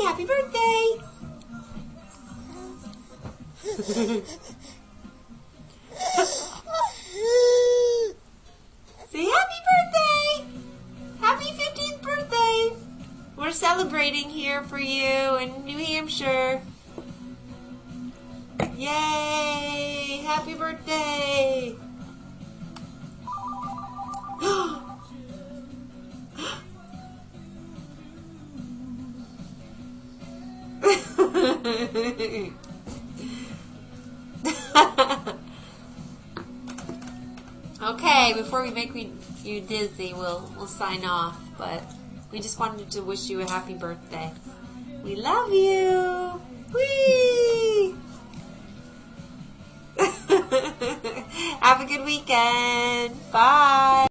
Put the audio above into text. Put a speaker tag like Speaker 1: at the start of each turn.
Speaker 1: happy birthday. Say happy birthday. Happy 15th birthday. We're celebrating here for you in New Hampshire. Yay! Happy birthday. Okay, before we make you dizzy, we'll sign off, but we just wanted to wish you a happy birthday. We love you. Whee! Have a good weekend. Bye.